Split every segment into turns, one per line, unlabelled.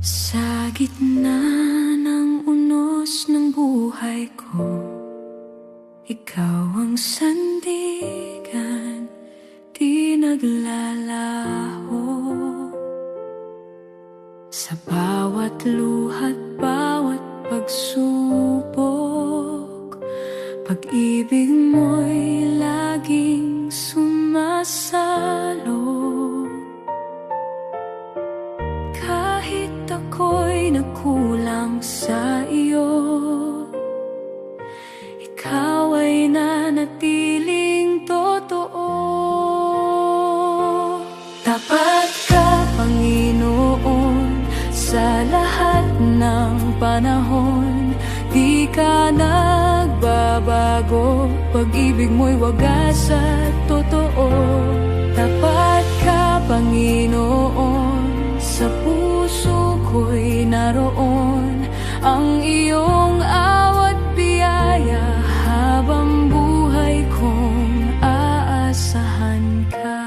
Sa gitna ng unos ng buhay ko, ikaw ang sandigan, di naglalaho. Sa bawat luha't bawat pagsubok, pag-ibig mo'y laging sumasalo. Kahit ako'y nagkulang sa iyo, ikaw ay nanatiling totoo. Tapat ka, Panginoon, sa lahat ng panahon. Di ka nagbabago, pag-ibig mo'y wagas at totoo. Tapat ka, Panginoon, sa puso ko'y naroon ang iyong awat biyaya, habang buhay kong aasahan ka.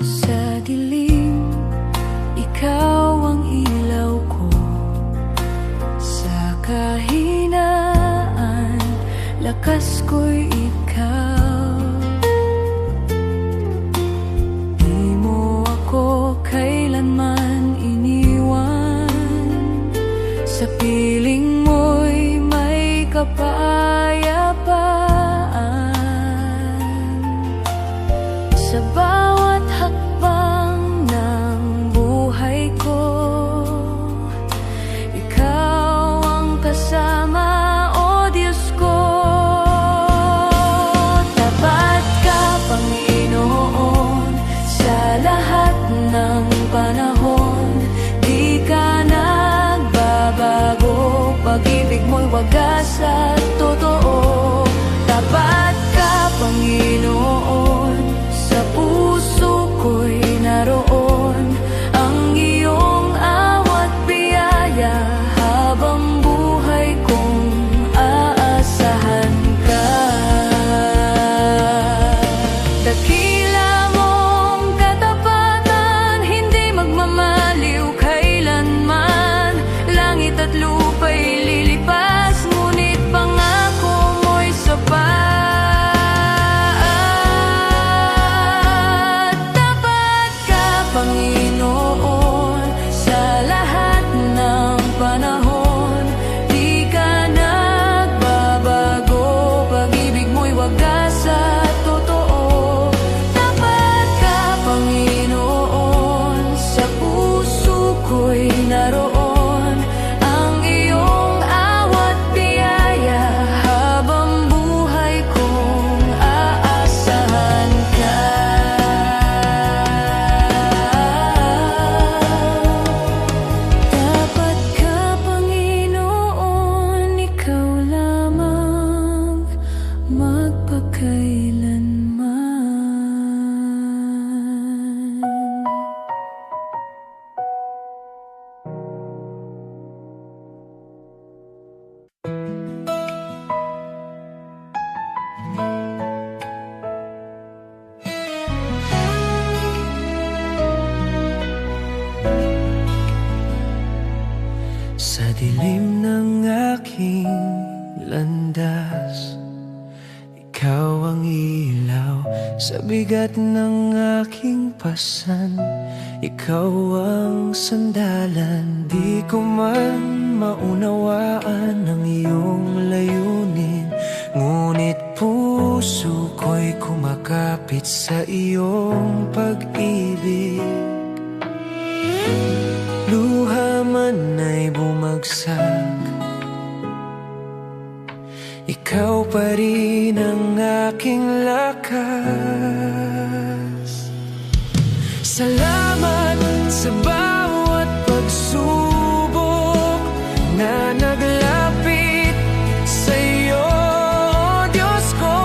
Sa dilim, ikaw ang ilaw ko. Sa kahinaan, lakas ko'y ikaw. Kailanman iniwan, sa piling mo'y may kapayapaan. Sa bawat hakbang ng buhay ko, ikaw ang kasama, o Diyos ko. Tapat ka, Panginoon, sa lahat ng panahon. Di ka nagbabago, pag-ibig mo'y wagas at totoo. Tapat ka, Panginoon, sa puso ko'y naroon ang iyong awat biyaya, habang buhay kong aasahan ka. Dakila mong katapatan, hindi magmamaliw kailanman. Langit at lupa'y lilipas, ngunit pangako mo'y sapat. Tapat ka, Panginoon, sa lahat ng panahon. Di ka nagbabago, pag-ibig mo'y wagas at totoo. Tapat ka, Panginoon, sa puso ko'y naroon ang iyong awat biyaya, habang buhay kong aasahan ka. Tapat ka, Panginoon, ikaw lamang magpakailanman.
Sa dilim ng aking landas, ikaw ang ilaw. Sa bigat ng aking pasan, ikaw ang sandalan. Di ko man maunawaan ang iyong layunin, ngunit puso ko'y kumakapit sa iyong pag-ibig. Luha man ay bumagsak, ikaw pa rin ang aking lakas. Salamat sa bawat pagsubok na naglapit sa iyo, Diyos ko.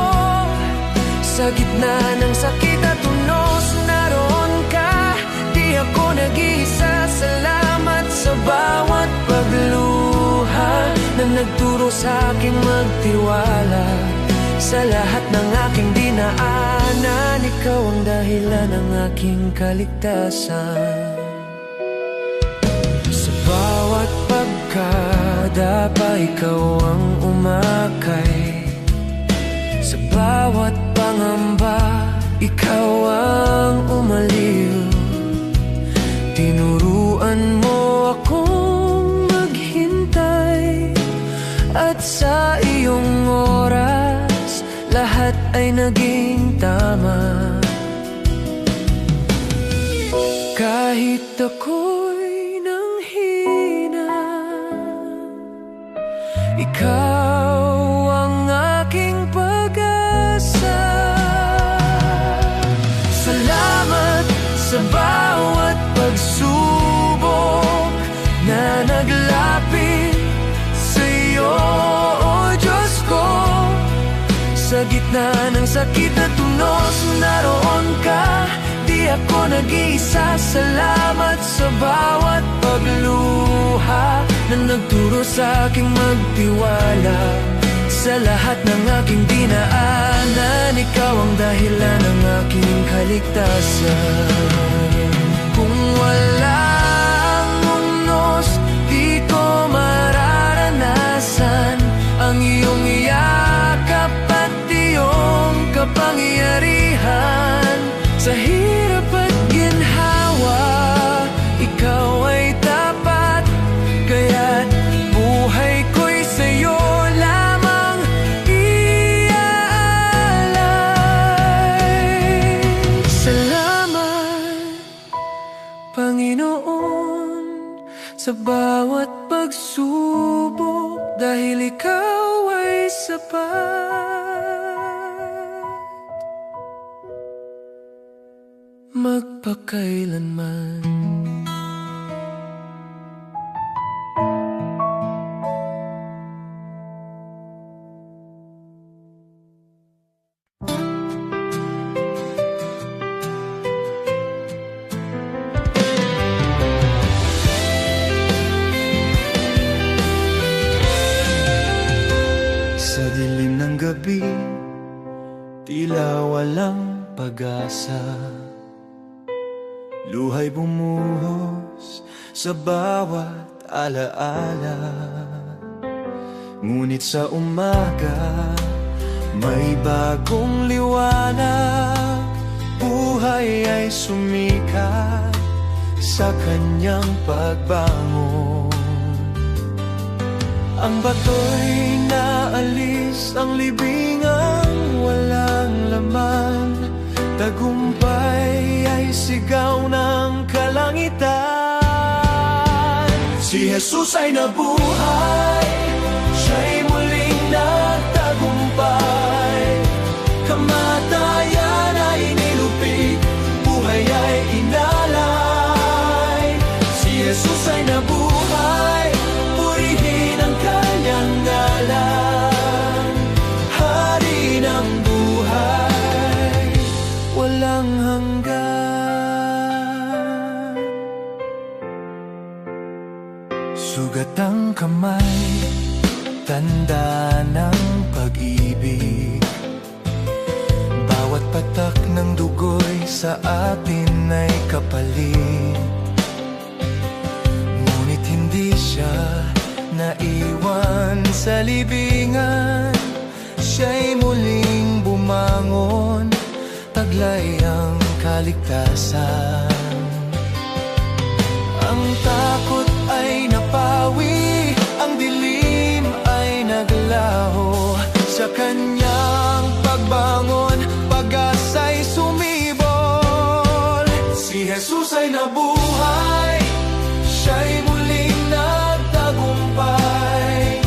Sa gitna ng sakit at unos, naroon ka. Di ako nag-iisa. Salamat sa bawat pagluha na nagturo sa aking magtiwala. Sa lahat ng aking dinaanan, ikaw ang dahilan ng aking kaligtasan. Sa bawat pagkadapa, ikaw ang umakay. Sa bawat pangamba, ikaw ang umaliw. Tinuruan mo akong maghintay, at sa iyong oras, lahat ay naging tama. Kahit ako'y nanghina, ikaw ang aking pag-asa. Salamat sa bawat pagsubok na naglapit sa iyo, O Diyos ko. Sa gitna ng sakit at tunos, naroon ka. Di ako nag-iisa. Salamat sa bawat pagluha na nagturo sa aking magtiwala. Sa lahat ng aking dinaanan, ikaw ang dahilan ng aking kaligtasan. Kung wala ang unos, di ko mararanasan ang iyong yakap at iyong kapangyarihan. Sa hirap at ginhawa, ikaw ay tapat, kaya't buhay ko'y sa'yo lamang iaalay. Salamat, Panginoon, sa bawat pagsubok, dahil ikaw ay sapat. Magpakailanman.
Sa dilim ng gabi, tila walang pag-asa. Luha'y bumuhos sa bawat alaala. Ngunit sa umaga, may bagong liwanag. Buhay ay sumikat sa kanyang pagbangon. Ang bato'y naalis, ang libingang walang laman. Tagumpay ay sigaw ng kalangitan. Si Jesus ay nabuhay, siya'y muling nagtagumpay. Kamatayan ay nilupig, buhay ay inalay. Si Jesus ay nabuhay, purihin ang kanyang ngalan. Hari ng buhay, walang hanggan. Sugat ang kamay, tanda ng pag-ibig. Bawat patak ng dugo'y sa atin ay kapalit. Ngunit hindi siya naiwan sa libingan. Siya'y muling bumangon, taglay ang kaligtasan. Ang takot ay napawi, ang dilim ay naglaho. Sa kanyang pagbangon, pag-asa'y sumibol. Si Jesus ay nabuhay, siya'y muling nagtagumpay.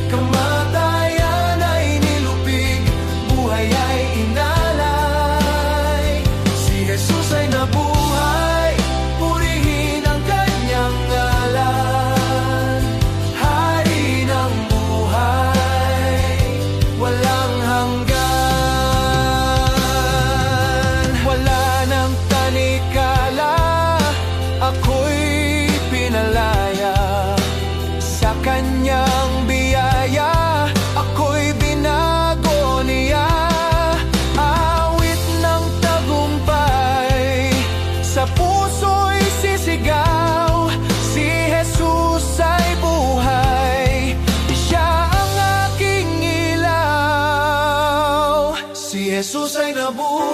Kamatayan ay nilupig, buhay ay inalay. Si Jesus ay nabuhay, purihin ang kanyang ngalan. Hari ng buhay, walang hanggan. Wala nang tanikala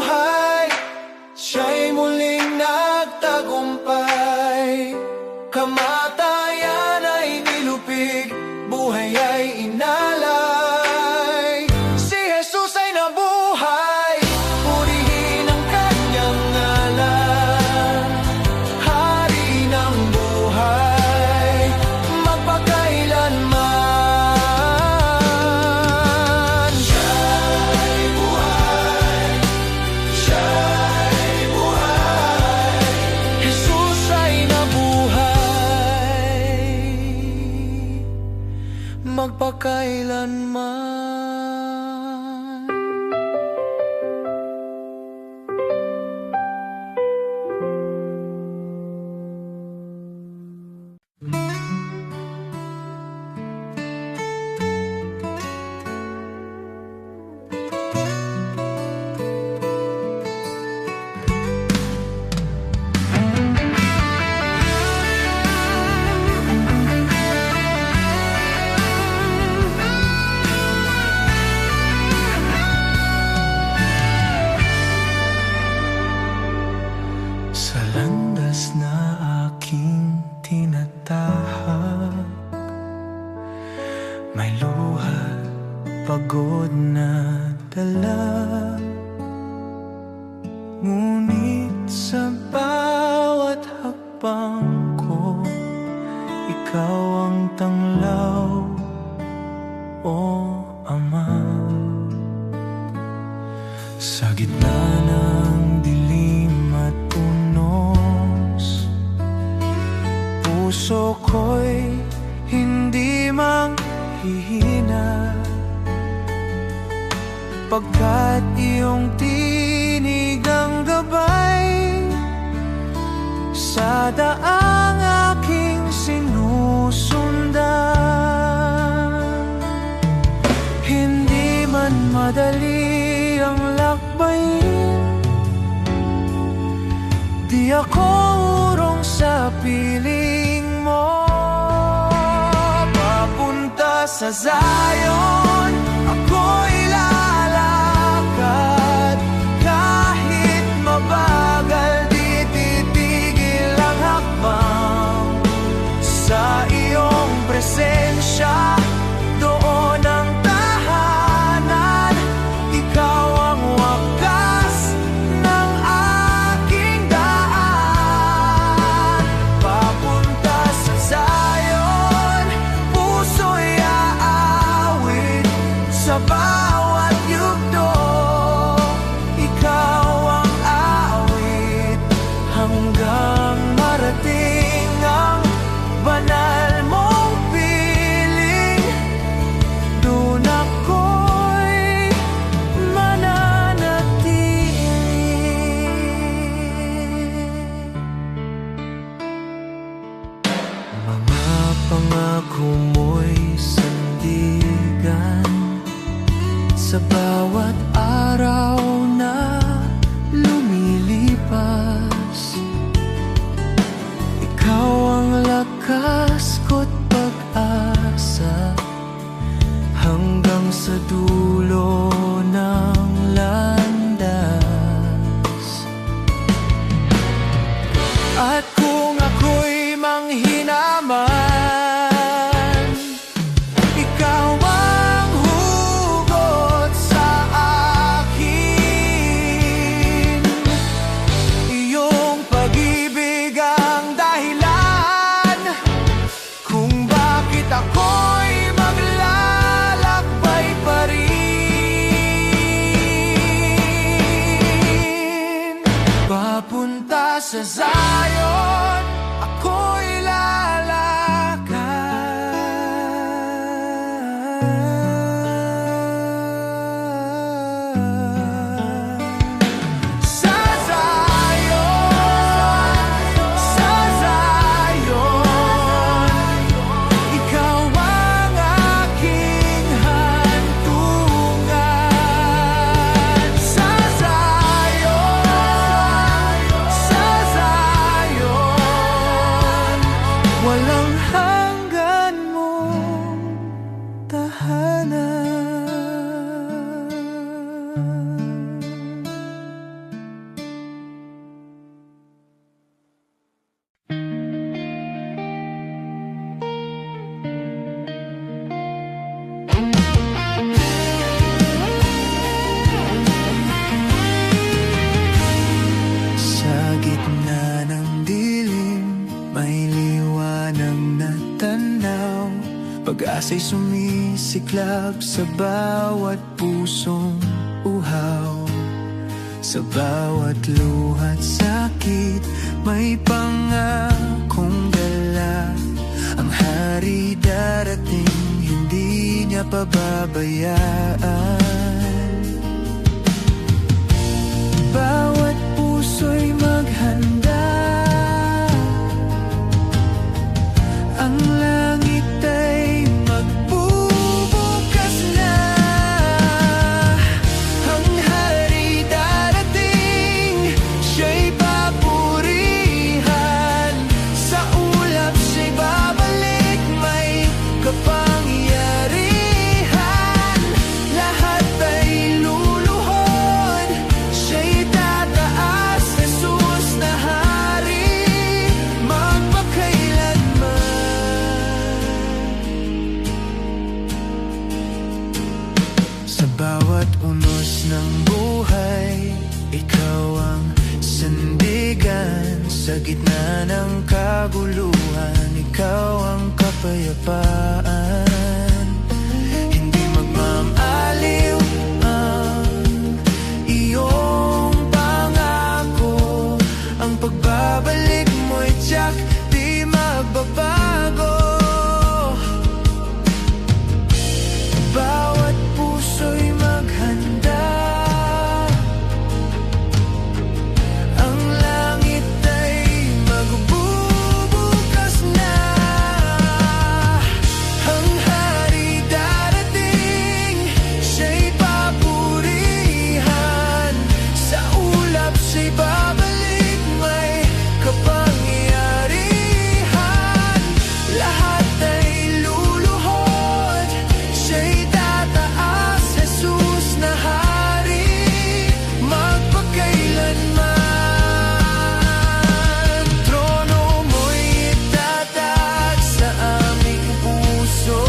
nabuhay, siya'y muling nagtagumpay. Kamatayan ay nilupig, buhay ay inalay. Si Jesus ay nabuhay, purihin ang kanyang ngalan. Hari ng buhay, magpakailanman. Siya'y buhay, siya'y buhay. Jesus ay nabuhay, magpakailanman. Sa landas na aking tinatahak, may luha, pagod na dala. Ngunit sa bawat hakbang ko, ikaw ang tanglaw, o Ama. Sa gitna ng dilim at unos, puso ko'y hindi manghihina, pagkat iyong tinig ang gabay sa daang aking sinusundan. Hindi man madali ang lakbayin, di ako urong sa piling mo. Papunta sa Zion, ako'y lalakad. Kahit mabagal, di titigil ang hakbang. Sa iyong presensya, doon ang tahanan. Ikaw ang wakas ng aking daan. Papunta sa Zion, puso'y aawit. Sa bawat yugto, ikaw ang awit. Hanggang marating ang banal mong piling, doon ako'y mananatili. Mga pangako mo'y sandigan sa bawat araw na lumilipas. Ikaw ang lakas ko't pag-asa, hanggang sa dulo ng landas. At kung ako'y manghina man, ikaw ang hugot sa akin. Iyong pag-ibig ang dahilan kung bakit ako'y maglalakbay pa rin. Papunta sa Zion, ako'y lalakad. Sa Zion, ikaw ang aking hantungan. Sa Zion, Pag-asa'y sumisiklab sa bawat pusong uhaw. Sa bawat luha't sakit, may pangakong dala. Ang hari darating, hindi niya pababayaan. Bawat puso'y maghanda. Ang langit ay magbubukas na. Ang hari darating, siya'y papurihan. Sa ulap siya'y babalik, may kapangyarihan. Lahat ay luluhod, siya'y tataas. Jesus na hari, magpakailanman. Sa bawat unos ng buhay, ikaw ang sandigan. Sa gitna ng kaguluhan, ikaw ang kapayapaan. Hindi magmamaliw ang iyong pangako. Ang pagbabalik mo'y tiyak, di magbabago. Bawat puso'y maghanda. Ang langit ay magbubukas na. Ang hari darating, siya'y papurihan. Sa ulap siya'y babalik, may kapangyarihan. Lahat ay luluhod, siya'y tataas. Jesus na hari, magpakailanman. Trono mo'y itatag sa aming puso.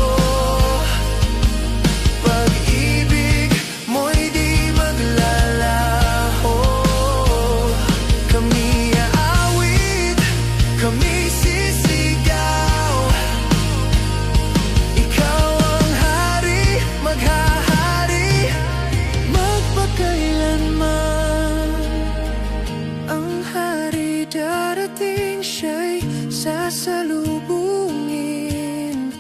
Pag-ibig mo'y di maglalaho. Kami aawit, kami sisigaw. Ikaw ang hari, maghahari, magpakailanman. Ang hari darating, siya'y sasalubungin.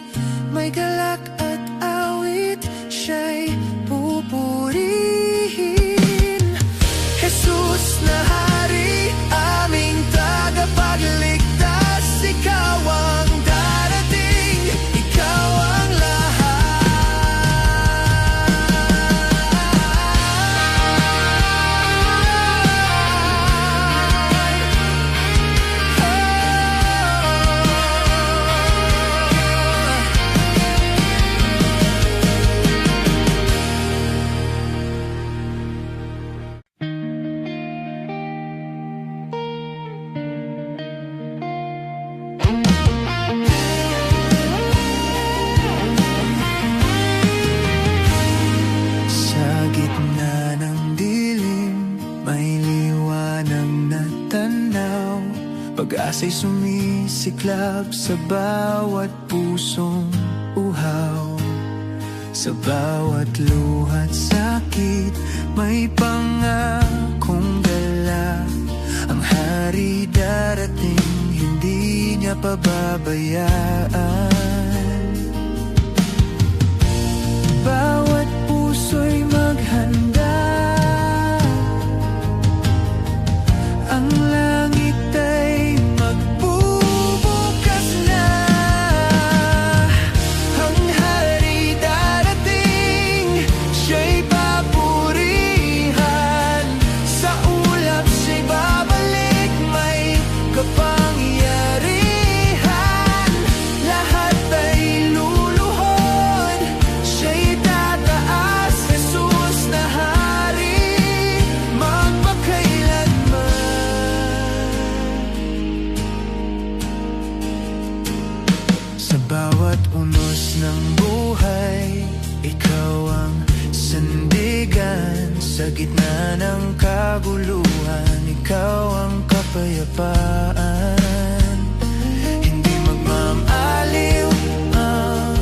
May galak at awit, siya'y pupurihin. Jesus na hari, aming tagapagligtas. Ikaw ang darating, ikaw ang Sa gitna ng dilim, may liwanag na tanaw. Pag-asa'y sumisiklab sa bawat pusong uhaw. Sa bawat luha't sakit, may pangakong dala. Ang hari darating, hindi niya pababayaan. Bawat puso'y maghanda. Ang langit ay magbubukas na. Ang hari darating, siya'y papurihan. Sa ulap siya'y babalik, may kapangyarihan. Lahat ay luluhod, siya'y tataas. Jesus na hari, magpakailanman. Sa bawat unos ng buhay, ikaw ang sandigan. Sa gitna ng kaguluhan, ikaw ang kapayapaan. Hindi magmamaliw ang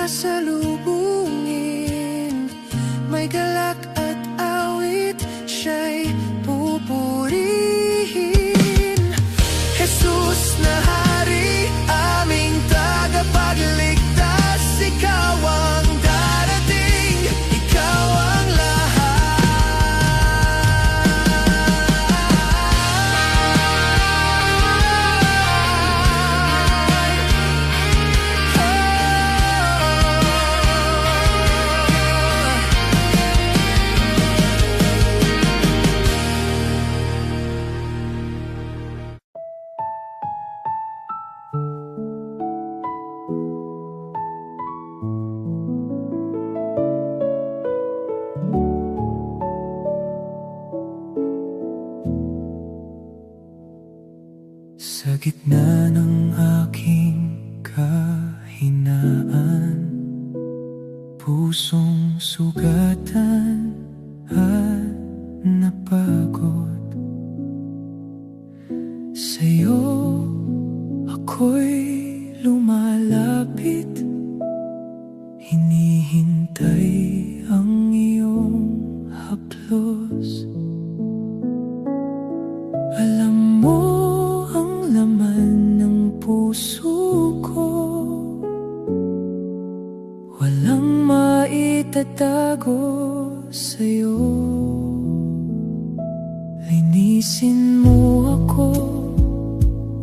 sasalubungin. May galak at awit siya'y pupurihin. Jesus na Hari, aming tagapagligtas, ikaw ang darating, ikaw ang
Sa gitna ng aking kahinaan, pusong sugatan at napagod, sa'yo ako'y lumalapit, hinihintay ang iyong haplos. Alam mo ang laman ng puso ko, walang maitatago sa'yo. Linisin mo ako,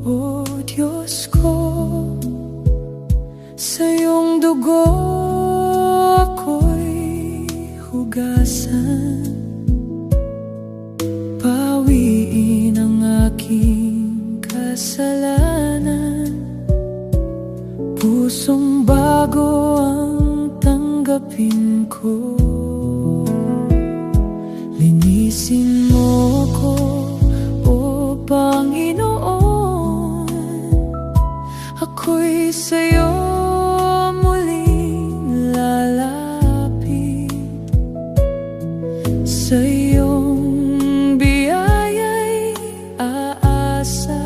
O Diyos ko, sa iyong dugo ako'y hugasan. Pawiin ang aking kasalanan, pusong bago ang tanggapin ko. Linisin mo ako, O Panginoon, ako'y sa'yo muling lalapit. Sa iyong biyaya'y aasa,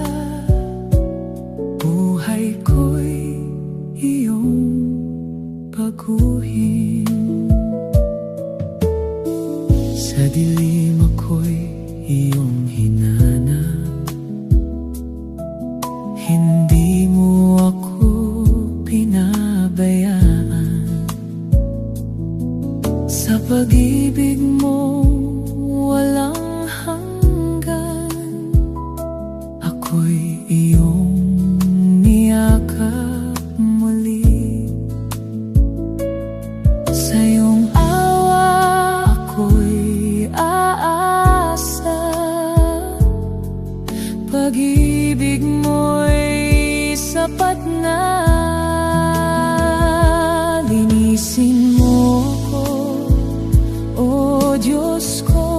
buhay ko'y iyong baguhin. Sa dilim ako'y iyong hinanap, hindi mo ako pinabayaan. Sa pag-ibig mo walang hanggan, ako'y iyong niyakap muli. Sa iyong awa ako'y aasa, pag-ibig mo'y sapat na. Linisin mo ako, O Diyos ko,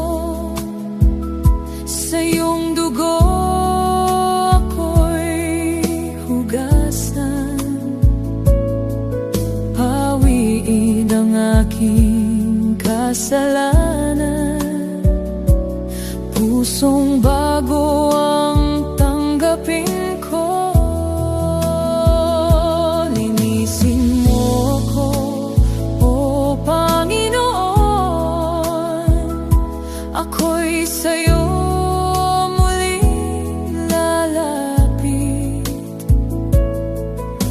sa iyong dugo ako'y hugasan. Pawiin ang aking kasalanan, pusong bago ang tanggapin ko. Linisin mo ako, O Panginoon, ako'y sa'yo muling lalapit.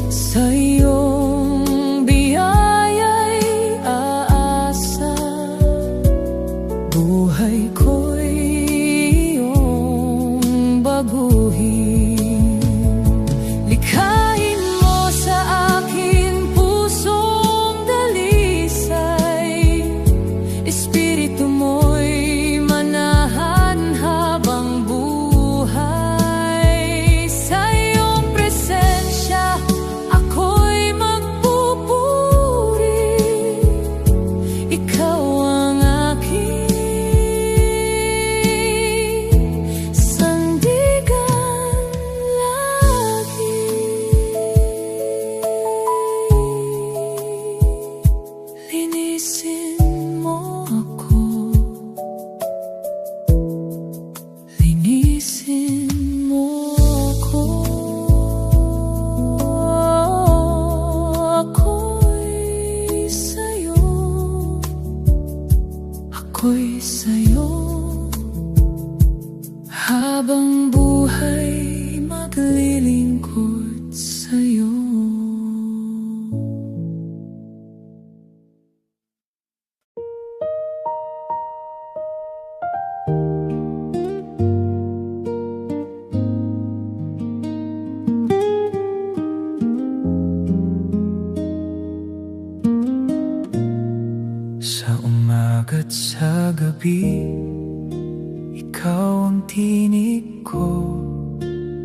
Sa iyong biyaya'y aasa, buhay ko'y iyong
ko'y sa'yo. Habang buhay maglilingkod sa'yo.
Sa umaga't sa gabi, ikaw ang tinig ko.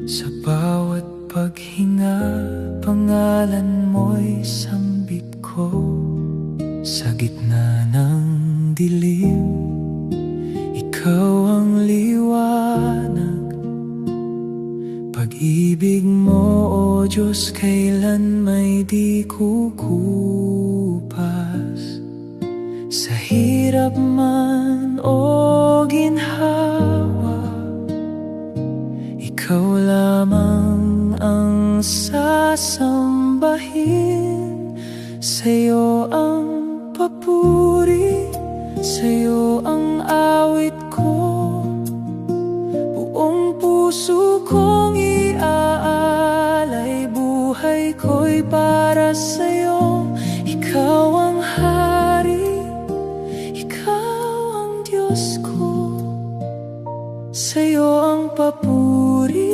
Sa bawat paghinga, pangalan mo'y sambit ko. Sa gitna ng dilim, ikaw ang liwanag. Pag-ibig mo, O Diyos, kailan may di kukupas. Sa hirap man o ginhawa, ikaw lamang ang sasambahin. Sa'yo ang papuri, sa'yo ang awit ko. Buong puso kong iaalay, buhay ko'y para sa'yo. Ikaw ang hari, ikaw ang Diyos ko. Sa'yo ang papuri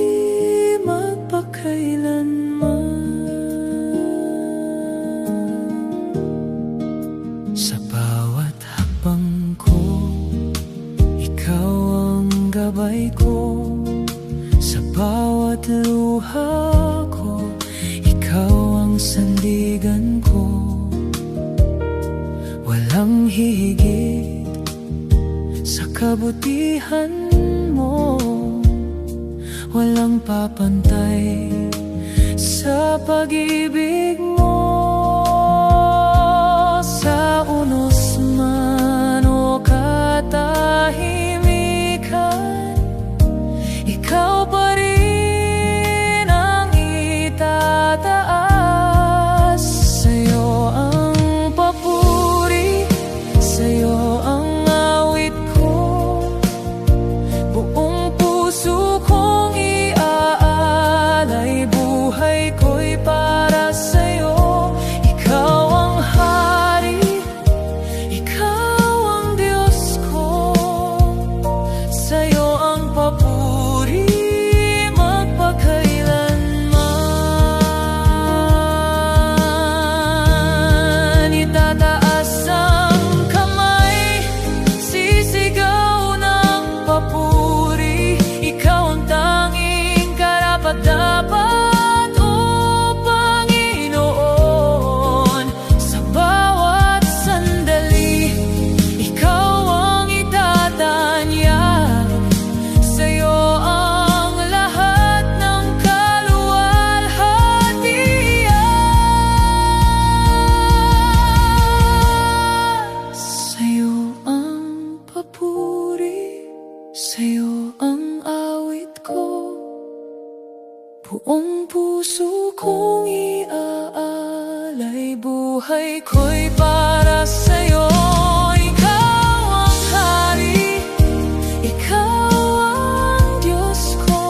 magpakailanman. Sa bawat hakbang ko, ikaw ang gabay ko. Sa bawat luha ko, ikaw ang sandigan ko. Walang hihigit sa kabutihan mo, walang papantay sa pag-ibig mo. Sa unos man o katahimikan, ikaw pa rin ang itataas. Sa'yo ang papuri, sa'yo ang awit ko. Buong puso kong iaalay, buhay ko'y para sa'yo. Ikaw ang hari, ikaw ang Diyos ko. Sa'yo ang papuri magpakailanman. Itataas ang kamay, sisigaw ng papuri. Ikaw ang tanging karapat-dapat, O Panginoon. Sa bawat sandali, ikaw ang itatanyag. Sa'yo ang lahat ng kaluwalhatian. Sa'yo ang papuri, sa'yo ang awit ko. Buong puso kong iaalay, buhay ko'y para sa'yo. Ikaw ang hari, ikaw ang Diyos ko.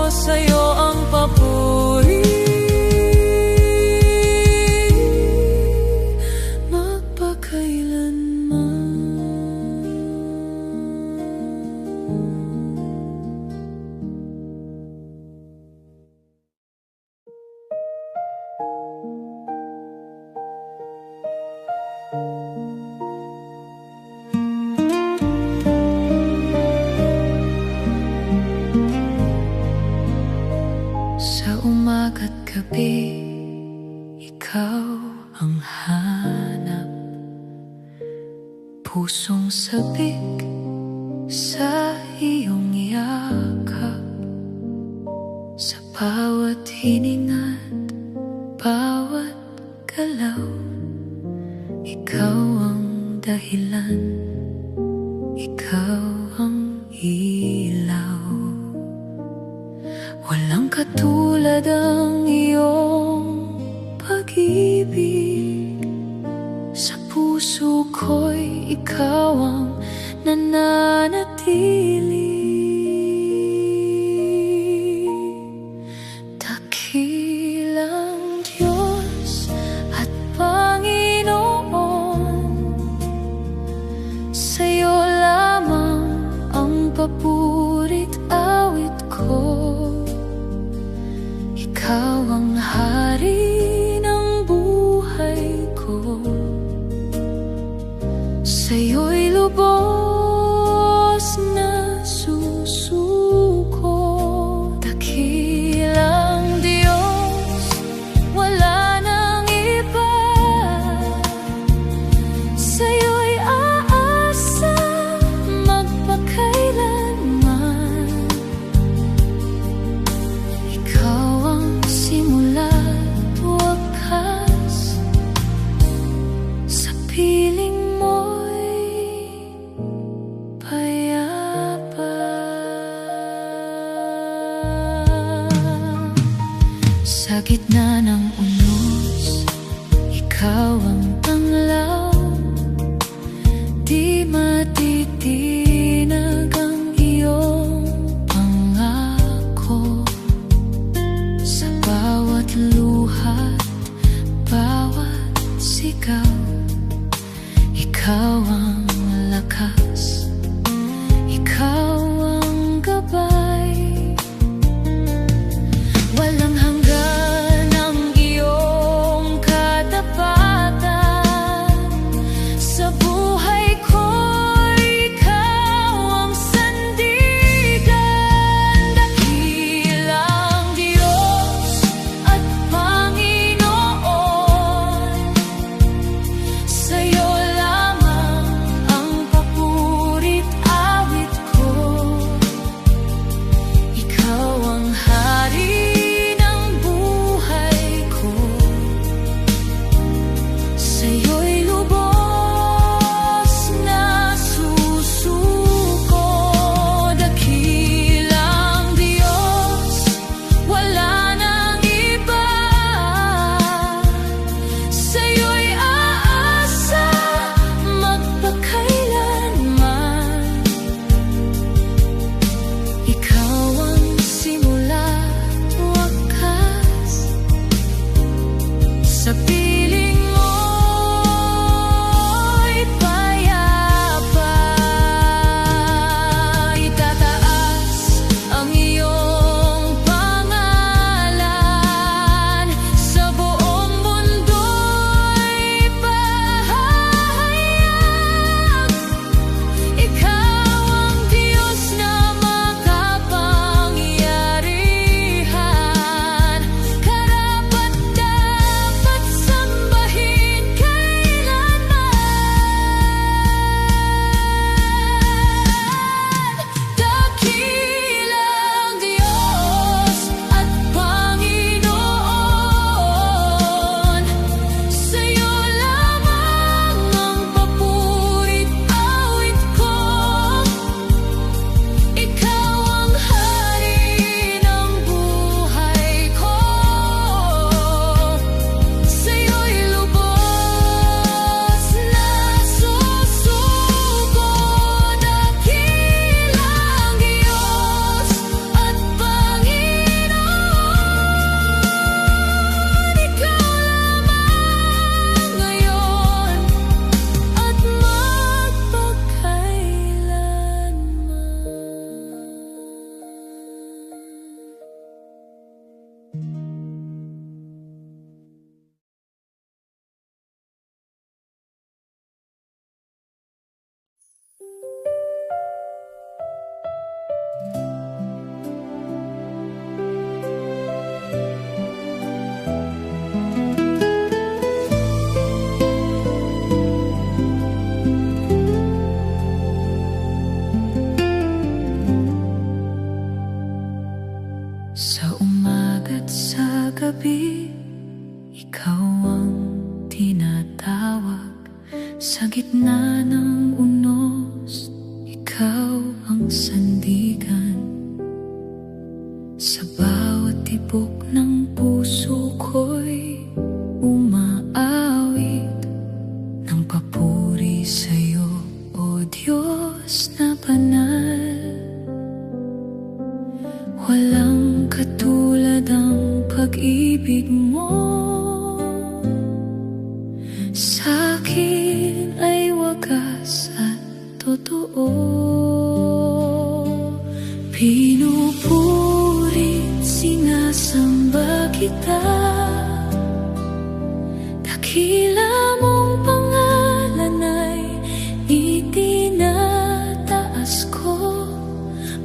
Sa'yo ang papuri Sa umaga't gabi, ikaw ang hanap. Pusong sabik sa iyong yakap. Sa bawat hininga't bawat galaw, ikaw ang dahilan, ikaw ang ilaw. Walang katulad ang iyong pag-ibig sa puso.
puso ko'y ikaw ang nananatili. Dakilang Diyos at Panginoon, sa'yo lamang ang papurit awit ko. Ikaw ang hari ng buhay ko, sa'yo'y lubos na susuko. Dakilang Diyos, wala nang iba, sa'yo'y aasa magpakailanman. Ikaw ang simula't wakas, sa piling mo'y payapa. Sa gitna ng unos, ikaw ang tanglaw, di matitinag ang iyong pangako. Sa bawat luha't bawat sigaw, ikaw ang lakas, ikaw ang gabay. Walang hanggan ang iyong katapatan, sa buhay ko'y ikaw ang sandigan. Dakilang Diyos at Panginoon, sa'yo lamang ang papurit awit ko. Ikaw ang hari ng buhay ko, sa'yo'y lubos na susuko. Dakilang Diyos, wala nang iba, sa'yo'y aasa magpakailanman. Ikaw ang simula't wakas, sa piling mo'y payapa. Itataas ang iyong pangalan, sa buong mundo'y pahahayag. Ikaw ang Diyos na makapangyarihan, karapat-dapat sambahin kailanman. Dakilang Diyos at Panginoon, sa'yo lamang ang papurit awit ko. Ikaw ang hari ng buhay ko, sa'yo'y lubos na susuko. Dakilang Diyos at Panginoon, ikaw lamang ngayon at magpakailanman. Sa umaga't sa gabi, ikaw ang tinatawag. Sa gitna ng unos, ikaw ang sandigan. Sa bawat tibok ng puso ko'y umaawit ng papurit totoo. Pinupurit, sinasamba kita, dakila mong pangalan ay itinataas ko.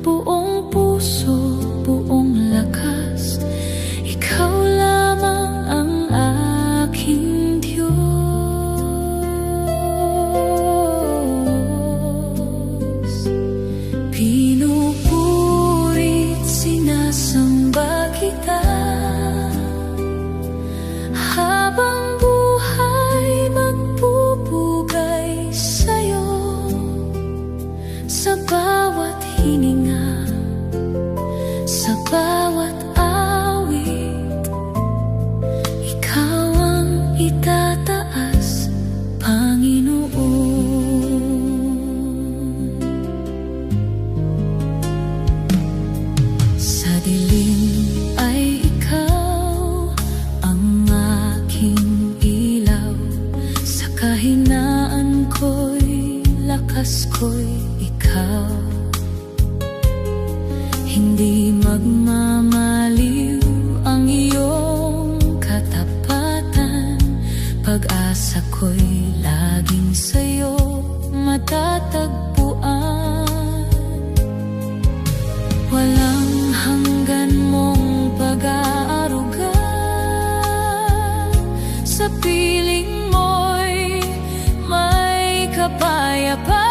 Buong puso, buong lakas, ikaw lamang ang aking Diyos. Pinupurit, sinasamba kita, habang buhay magpupugay sa'yo. Sa bawat hininga, sa bawat awit, ikaw ang itataas, Panginoon. Sa dilim ay ikaw ang aking ilaw, sa kahinaan ko'y lakas ko'y ikaw. Hindi magmamaliw ang iyong katapatan, pag-asa ko'y laging sa'yo matatagpuan. Walang hanggan mong pag-aaruga, sa piling mo'y may kapayapaan.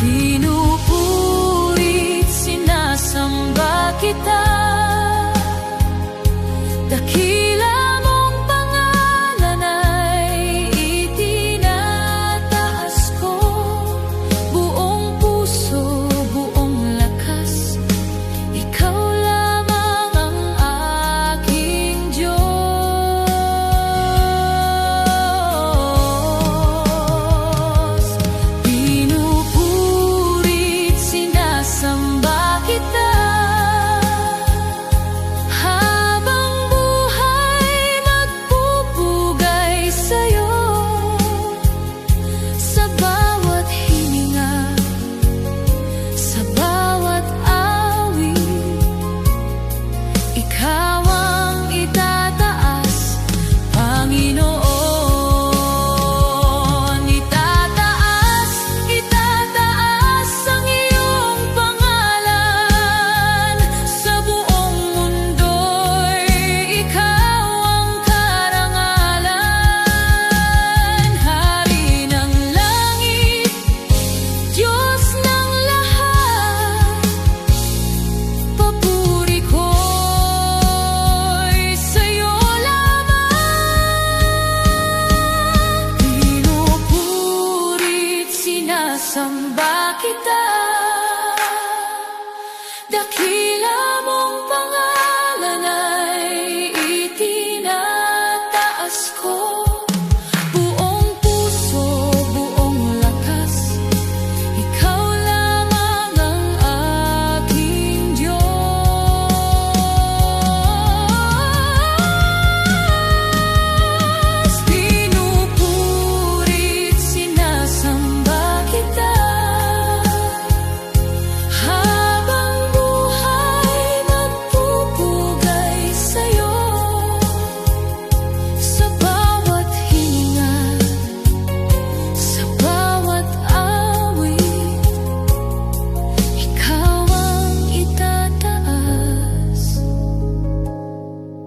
Pinupurit, sinasamba kita, dakila mong pangalan ay itinataas ko. Buong puso, buong lakas, ikaw lamang ang aking Diyos. Pinupurit, sinasamba kita, habang buhay magpupugay sa'yo. Sa bawat hininga, sa bawat awit, ikaw ang itataas, Panginoon. Itataas, itataas ang iyong pangalan, sa buong mundo'y ikaw ang karangalan. Hari ng langit, Diyos ng lahat, papuri ko'y sa'yo lamang. Pinupurit, sinasamba kita, dakila mong pangalan ay itinataas ko. Buong puso, buong lakas, ikaw lamang ang aking Diyos. Pinupurit, sinasamba kita, habang buhay magpupugay sa'yo. Sa bawat hininga, sa bawat awit, ikaw ang itataas,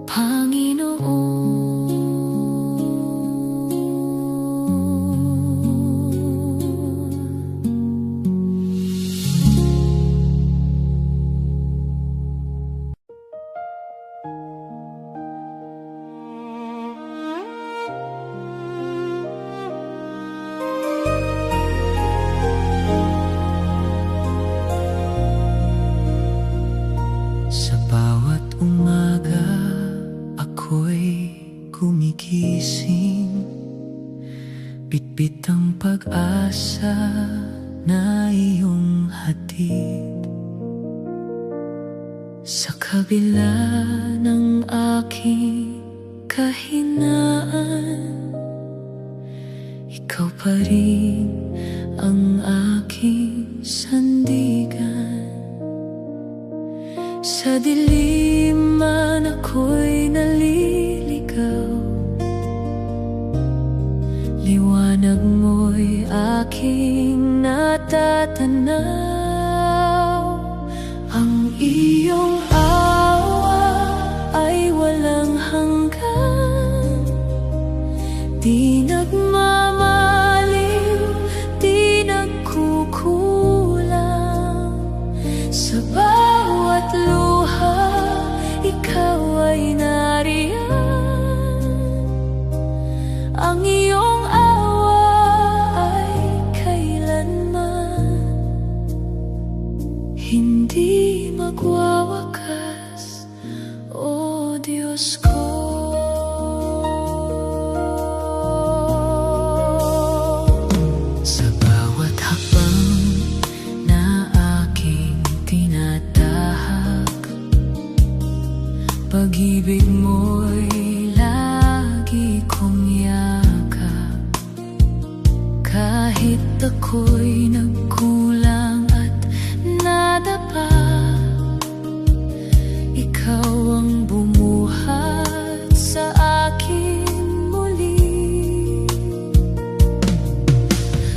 Panginoon.
Sa bawat umaga, ako'y gumigising, bitbit ang pag-asa na iyong hatid. Sa kabila ng aking kahinaan,
ikaw pa rin ang aking sandigan. Sa dilim man ako'y naliligaw, liwanag mo'y aking natatanaw. Ang iyong awa ay walang hanggan, di nagmamaliw, di nagkukulang. Sa bawat luha, ikaw ay nariyan. Ang iyong awa ay kailanman hindi magwawakas, o Diyos ko. Sa bawat hakbang na aking tinatahak, pag-ibig mo'y lagi kong yakap. Kahit ako'y nagkulang at nadapa, ikaw ang bumuhat sa akin muli.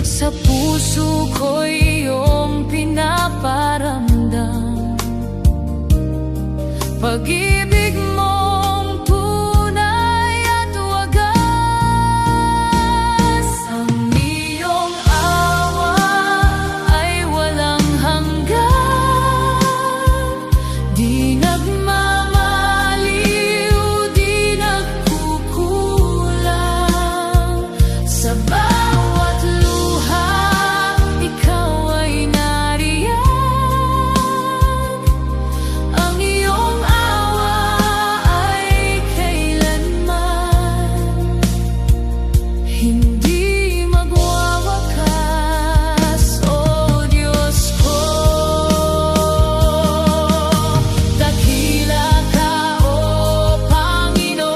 Sa puso ko'y iyong pinaparamdam, pag-ibig mong tunay at wagas. Ang iyong awa ay walang hanggan, di nagmamaliw, di nagkukulang. Sa bawat luha, ikaw ay nariyan. Ang iyong awa ay kailanman hindi magwawakas, o Diyos ko. Dakila ka, o Panginoon,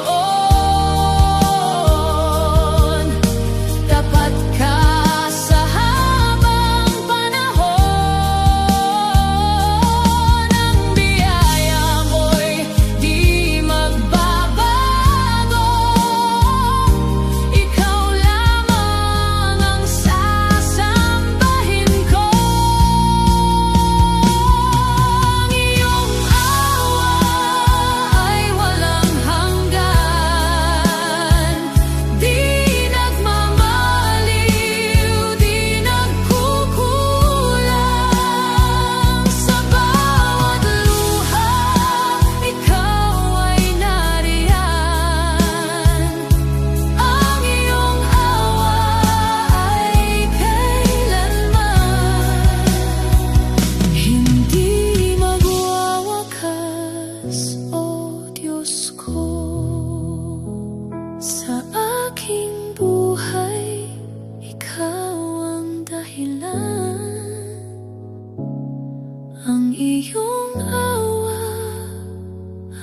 tapat ka sa habang panahon. Ang biyaya mo'y di magbabago, ikaw lamang ang sasambahin ko. Ang iyong awa ay walang hanggan, di nagmamaliw, di nagkukulang. Sa bawat luha, ikaw ay nariyan. Ang iyong awa ay kailanman hindi magwawakas, o Diyos ko. Sa aking buhay, ikaw ang dahilan. Ang iyong awa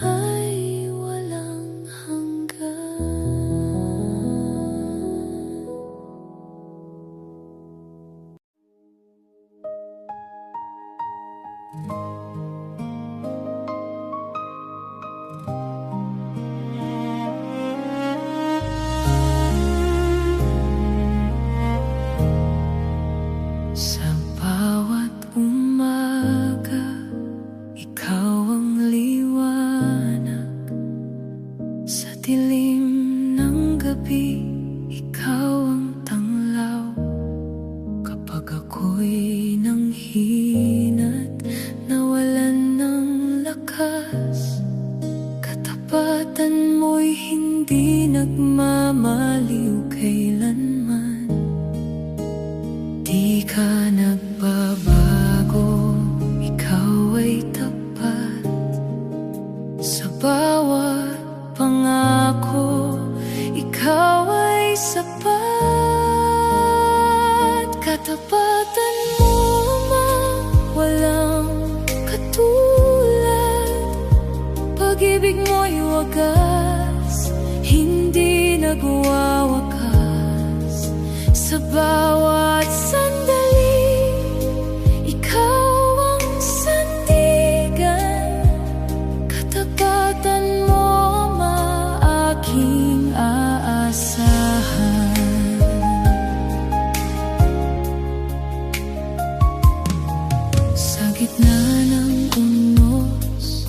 ay walang hanggan. Sa bawat umaga, ikaw ang liwanag. Sa dilim ng gabi, ikaw ang tanglaw. Kapag ako'y nanghina't nawalan ng lakas, katapatan mo'y hindi nagmamaliw kailanman. Di ka nagbabago, ikaw ay tapat. Sa bawat pangako, ikaw ay sapat. Katapatan mo, Ama, walang katulad. Pag-ibig mo'y wagas, hindi nagwawakas. Sa bawat sandali, ikaw ang sandigan. Katapatan mo maaking aasahan. Sa gitna ng unos,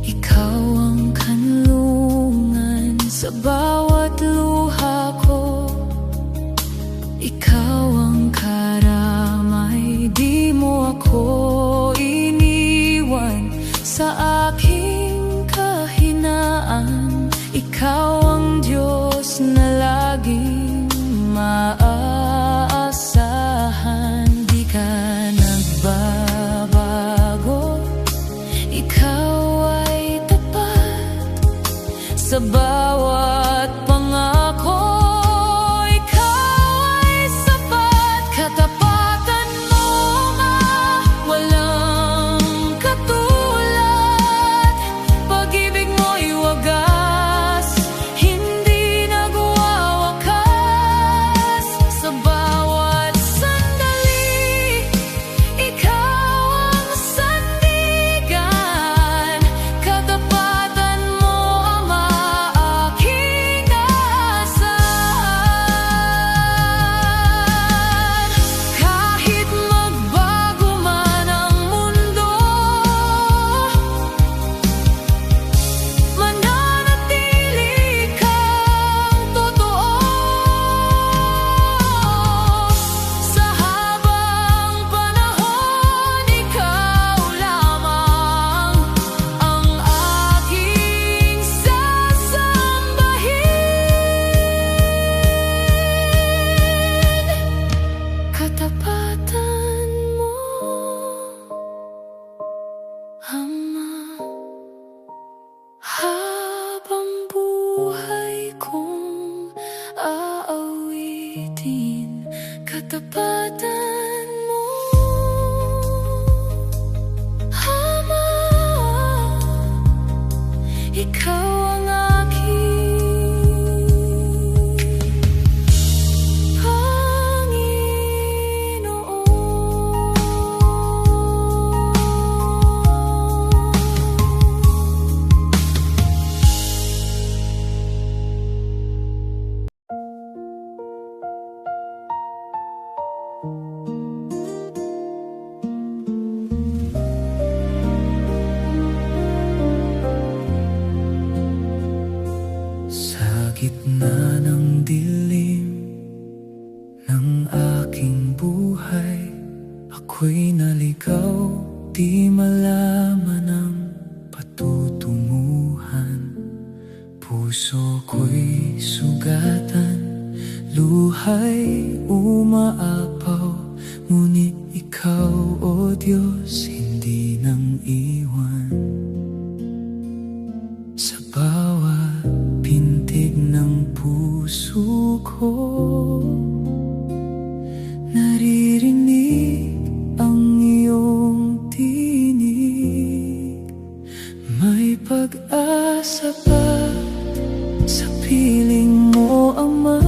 ikaw ang kanlungan. Sa bawat luha ko, ikaw ang karamay. Di mo ako iniwan sa aking kahinaan. Ikaw ang Diyos na laging maaasahan. Di ka nagbabago, ikaw ay tapat sa bawat pangako. Katapatan mo walang katulad. Pag-ibig mo'y wagas, hindi nagwawakas. Sa bawat sandali, ikaw ang sandigan. Katapatan mo ang aking aasahan. Kahit magbago man ang mundo, mananatili kang totoo. Sa habang panahon, ikaw lamang ang aking sasambahin. Katapatan mo, Ama, habang buhay kong aawitin. Katapatan mo, Ama, ikaw ang aking
Sa gitna ng dilim ng aking buhay, ako'y naligaw, di malaman ang patutunguhan. Puso ko'y sugatan, luhay umaapaw, ngunit ikaw, o Diyos, hindi nang iwan. Sa bawat pintig ng puso ko, naririnig ang iyong tinig. May pag-asa pa sa piling mo, Ama.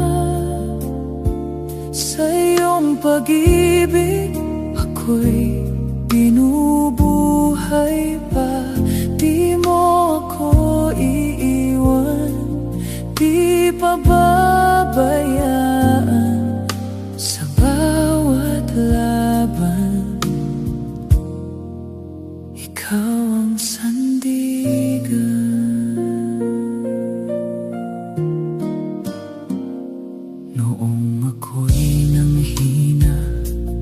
Sa iyong pag-ibig ako'y binubuhay pa. Di mo ako iiwan, di pababayaan. Sa bawat laban, ikaw ang sandigan. Noong ako'y nanghina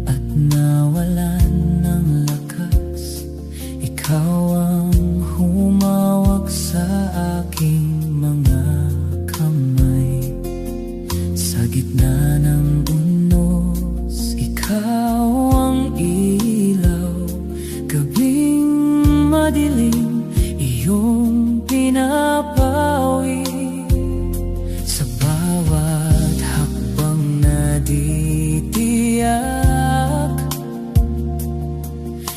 at nawalan ng lakas, ikaw ang humawak sa aking mga kamay. Sa gitna ng unos, ikaw ang ilaw. Gabing madilim, iyong pinapawi. Sa bawat hakbang na di tiyak,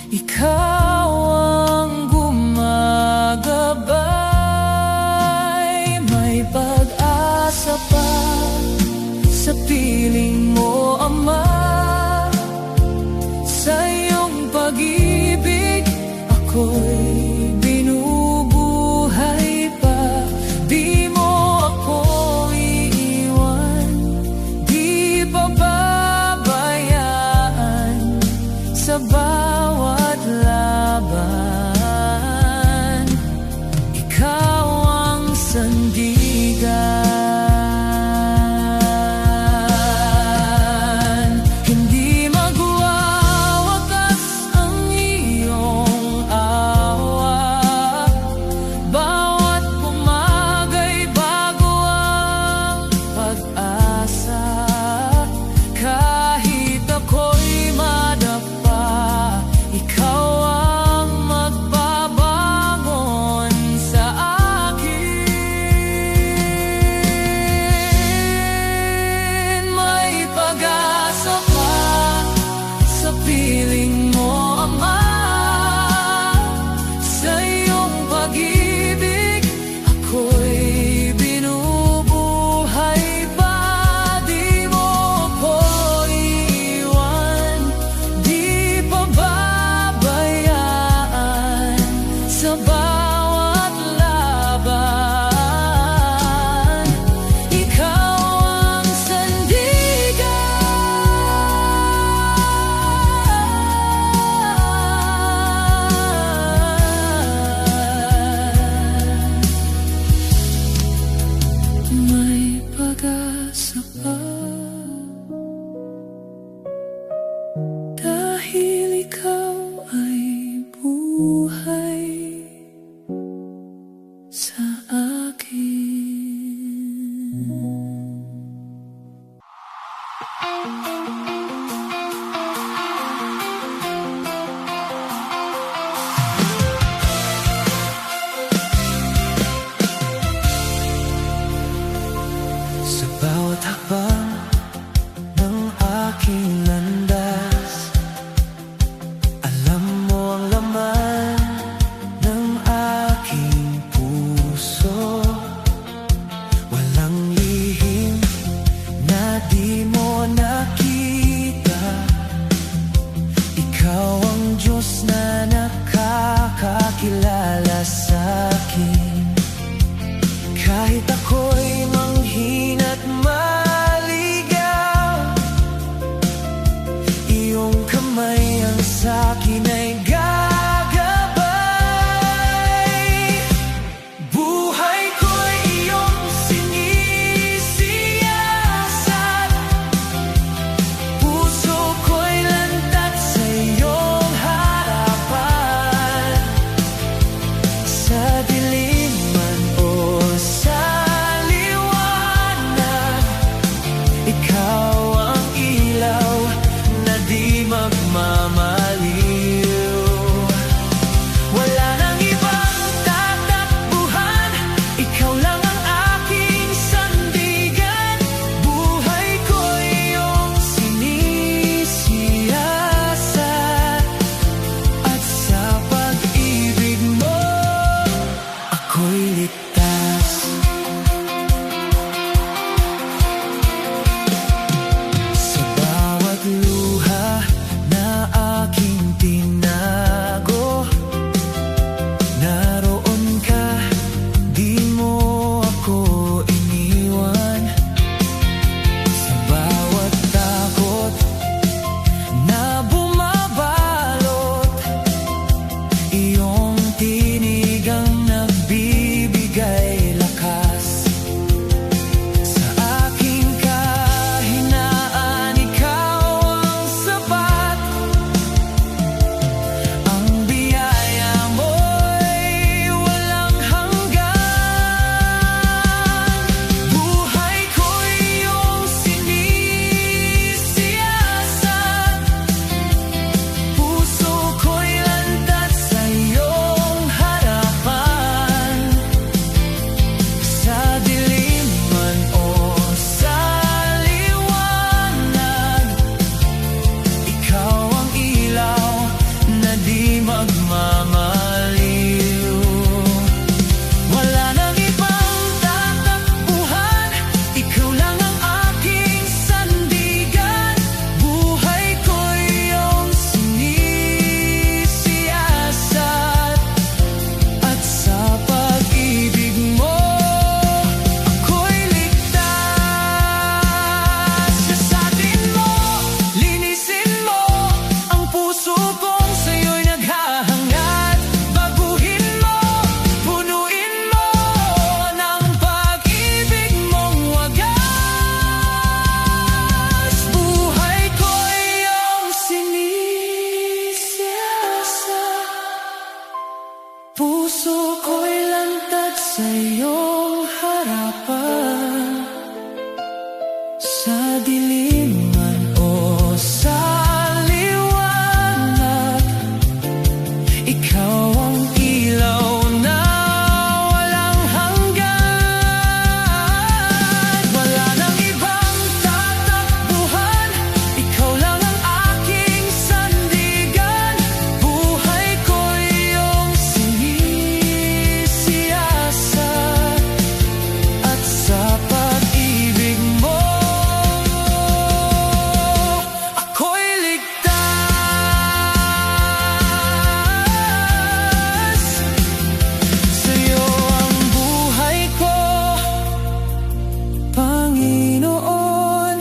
ikaw ang gumagabay. May pag-asa pa sa piling mo, Ama. Sa iyong pag-ibig ako'y binubuhay pa. Di mo ako iiwan, di pababayaan sa bawat laban. Ikaw ang sandigan. Hindi magwawakas ang iyong awa. Bawat umaga'y bago ang pag-asa. Kahit ako'y madapa, ikaw ang magbabangon sa akin. May pag-asa pa sa piling mo, Ama. Sa iyong pag-ibig ako'y binubuhay pa. Di mo ako iiwan, di pababayaan sa bawat laban. Ikaw ang sandigan. May pag-asa pa dahil ikaw ay buhay sa akin.
Sa bawat hakbang ng aking landas, alam mo ang laman ng aking puso. Walang lihim na di mo nakita. Ikaw ang Diyos na nakakakilala sa'kin. Kahit ako'y manghina't maligaw, iyong kamay ang sa'kin ay gagabay. Buhay ko'y iyong sinisiyasat, puso ko'y lantat sa iyong harapan. Sa dilim man o sa liwanag, ikaw ang ilaw na di magmamaliw. Wala nang ibang tatakbuhan, ikaw lang ang aking sandigan. Buhay ko'y iyong sinisiyasat, at sa pag-ibig mo ako'y ligtas.
Sa dilim man o sa liwanag, ikaw ang ilaw na walang hanggan. Wala nang ibang tatakbuhan, ikaw lang ang aking sandigan. Buhay ko iyong sinisiyasat, at sa pag-ibig mo ako'y ligtas. Sa'yo ang buhay ko, Panginoon,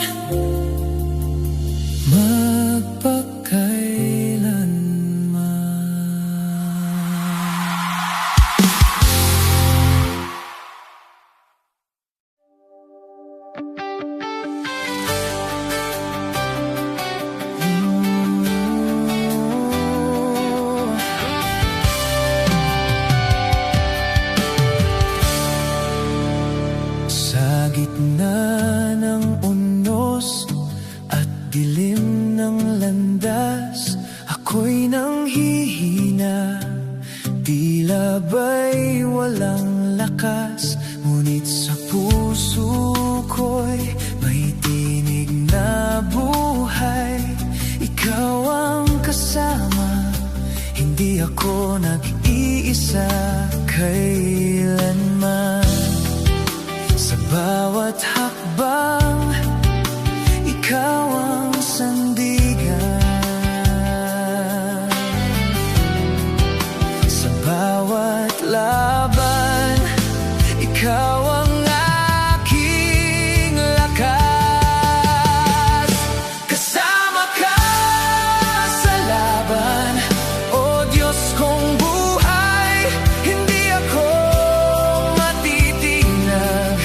sa gitna ng unos at dilim ng landas, ako'y nanghihina, tila ba'y walang lakas. Ngunit sa puso ko'y may tinig na buhay. Ikaw ang kasama, hindi ako nag-iisa kailanman. Sa bawat hakbang, ikaw ang sandigan. Sa bawat laban, ikaw ang aking lakas. Kasama ka sa laban, o Diyos kong buhay. Hindi ako matitinag,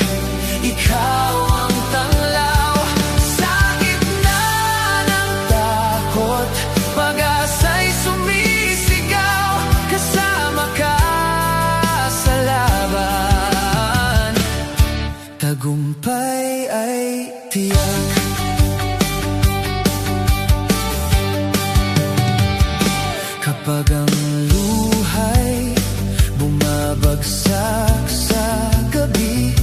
ikaw ang tanglaw. Sa gitna ng takot, pag-asa'y sumisigaw. Kasama ka sa laban, tagumpay ay tiyak. Kapag ang luhay bumabagsak sa gabi,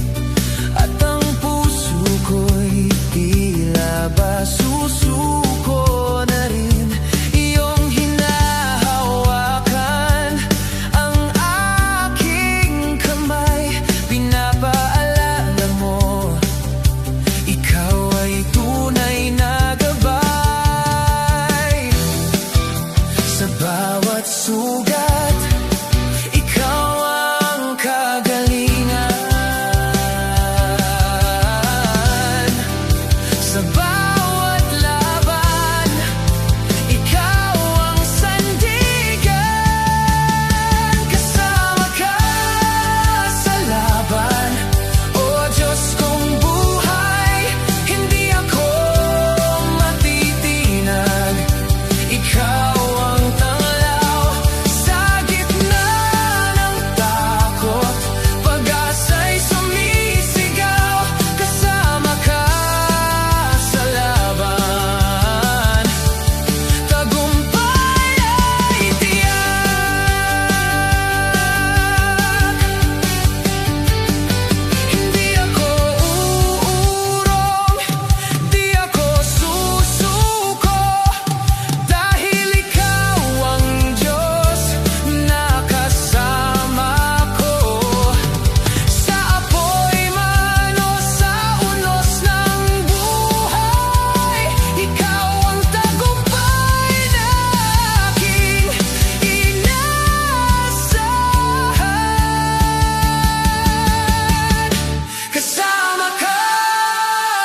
at ang puso ko'y tila ba susuko na rin, iyong hinahawakan ang aking kamay. Pinapaalala mo, ikaw ay tunay na gabay. Sa bawat sugat, ikaw ang kagalingan. Sa bawat laban, ikaw ang sandigan. Kasama ka sa laban, o Diyos kong buhay. Hindi ako matitinag, ikaw ang tanglaw. Sa gitna ng takot, pag-asa'y sumisigaw. Kasama ka sa laban, tagumpay ay tiyak. Hindi ako uurong, di ako susuko, dahil ikaw ang Diyos na kasama ko. Sa apoy man o sa unos ng buhay, ikaw ang tagumpay na aking inaasahan. Kasama ka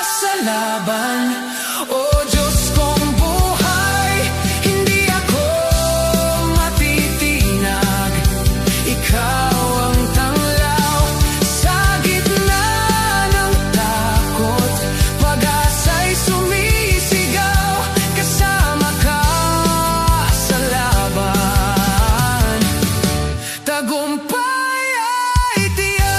sa laban, o Diyos kong buhay. Hindi ako matitinag, ikaw ang tanglaw. Sa gitna ng takot, pag-asa'y sumisigaw. Kasama ka sa laban, tagumpay ay tiyak.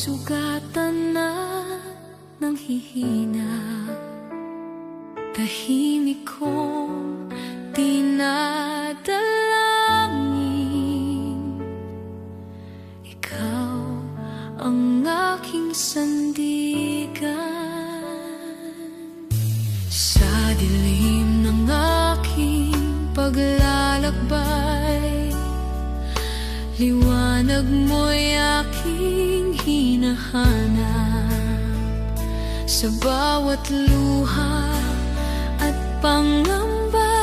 sugatan na ng hihina, tahimik kong dinadalangin. Ikaw ang aking sandigan sa dilim ng aking paglalakbay. Liwanag mo'y aking hinahanap sa bawat luha at pangamba.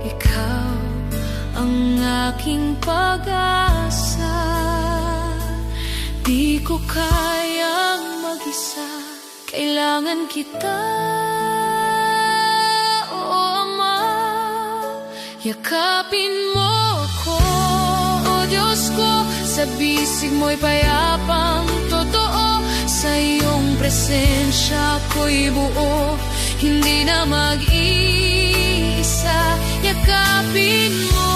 Ikaw ang aking pag-asa, di ko kayang mag-isa, kailangan kita. Yakapin mo ako, O Diyos ko, sa bisig mo'y payapang totoo. Sa iyong presensya ko'y buo, hindi na mag-iisa. Yakapin mo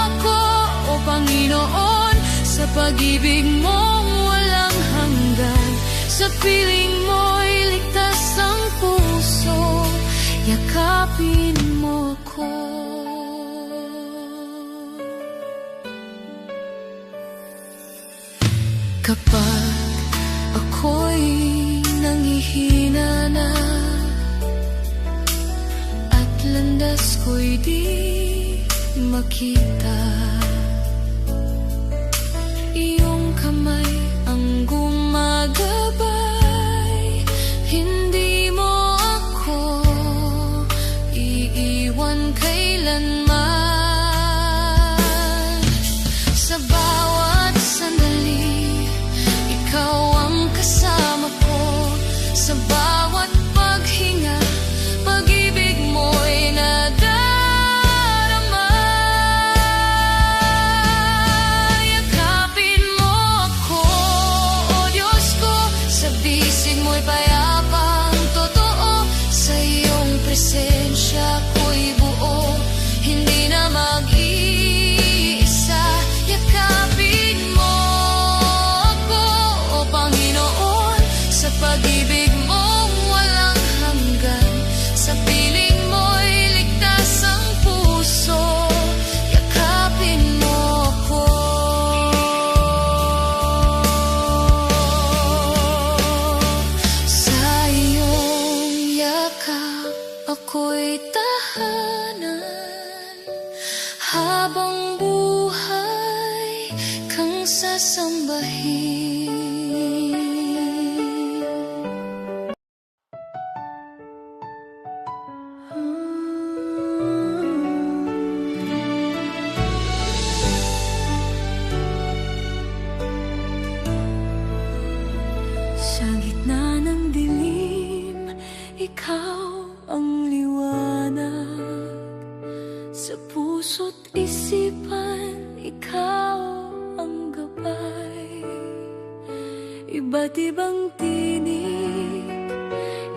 ako, O Panginoon, sa pag-ibig mong walang hanggan. Sa piling mo'y ligtas ang puso, yakapin mo ako. Kapag ako'y nangihina na at landas ko'y di makita, iyong kamay ang gumagabay. Hindi mo ako iiwan kailanman. Sa bawat sandali, ikaw ang kasama ko. Sa bawat paghinga, pag-ibig mo'y nadarama. Yakapin mo ako, O Diyos ko, sa bisig mo'y payapang totoo. Sa iyong presensya ko'y buo, hindi na mag-iisa. Yakapin mo sa pag-ibig mong walang hanggan. Sa piling mo'y ligtas ang puso, yakapin mo ako. Sa iyong yakap ako'y tahanan, habang buhay kang sasambahin. Sa gitna ng dilim, ikaw ang liwanag. Sa puso't isipan, ikaw ang gabay. Iba't ibang tinig,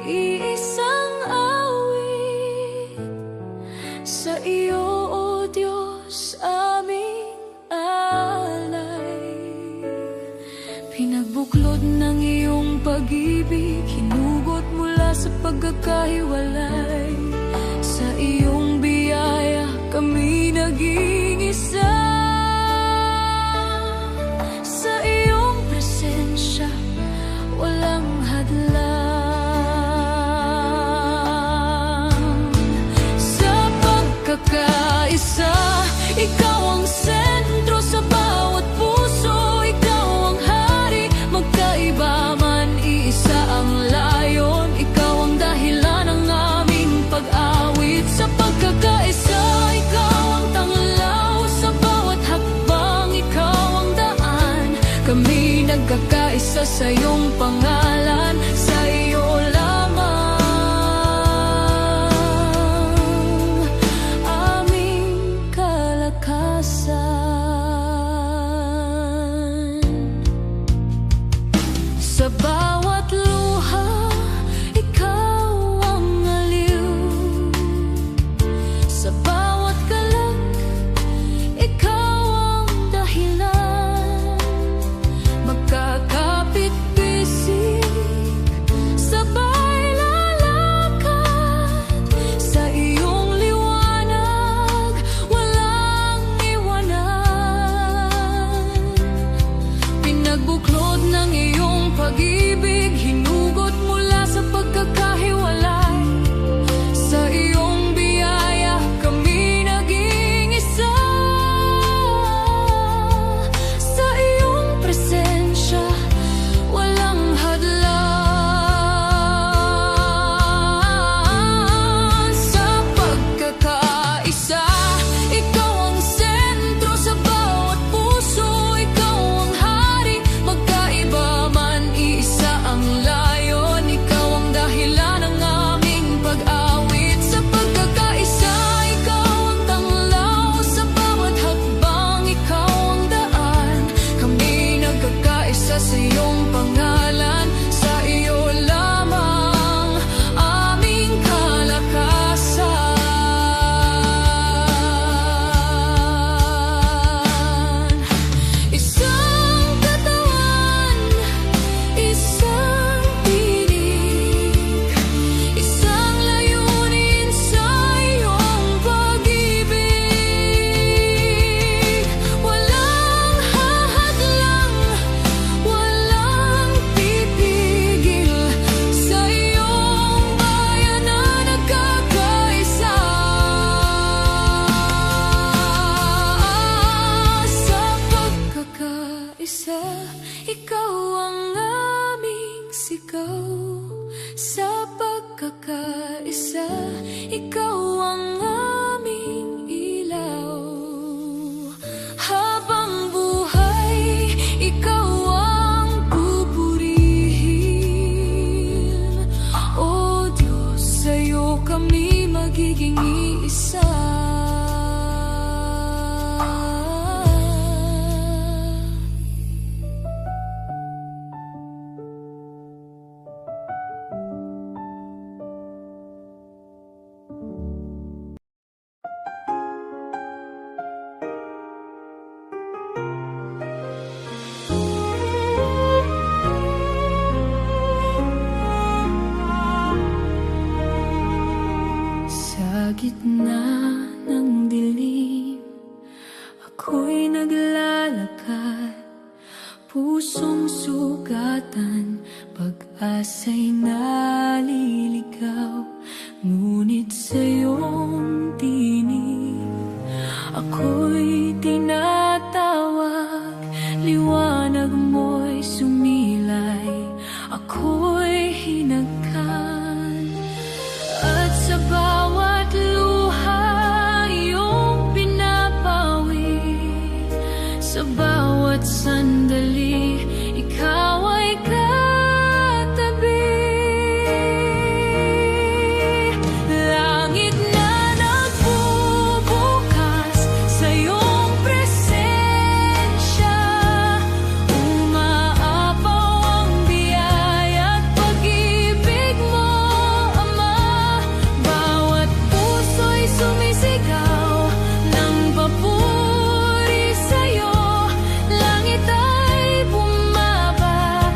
iisang awit. Sa iyo, O Diyos, aming alay. Pinagbuklod ng iyong pag-ibig, hinugot mula sa pagkakahiwalay. Sa iyong biyaya kami naging isa. Sa iyong presensya walang hadlang. Sa pagkakaisa, ikaw ang sentro sa bawat puso. Ikaw ang hari, magkaiba man iisa ang layon. Ikaw ang dahilan ng aming pag-awit. Sa pagkakaisa, ikaw ang tanglaw. Sa bawat hakbang, ikaw ang daan. Kami nagkakaisa sa iyong pangalan. Sa iyo lamang aming kalakasan. Sa bawat luha, ikaw ang aliw. Sa bawat galak, ikaw ang dahilan. pagkakaisa, ikaw ang aming sigaw. Sa pagkakaisa, ikaw ang aming ilaw. Habang buhay, ikaw ang pupurihin. O Diyos, sa'yo kami magiging iisa. Sa gitna ng dilim, ako'y naglalakad, pusong sugatan, pag-asa'y naliligaw. Ngunit sa iyong tinig, ako'y tinatawag, liwanag mo'y sumilay, ako'y hinagkan. At sa bawat luha iyong pinapawi, sa bawat sandali, ikaw ay katabi. Langit na nagbubukas sa iyong presensya, umaapaw ang biyaya at pag-ibig mo, Ama. Bawat puso'y sumisigaw ng papuri sa'yo, langit ay bumabati.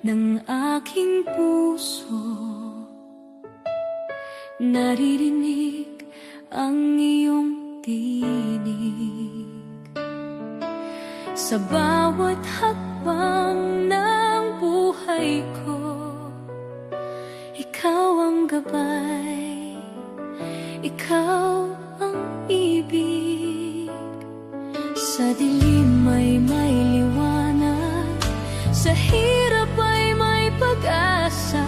ng aking puso. Naririnig ang iyong tinig sa bawat hakbang ng buhay ko. Ikaw ang gabay, ikaw ang ibig. Sa dilim ay may liwanag, sa hirap ay may pag-asa.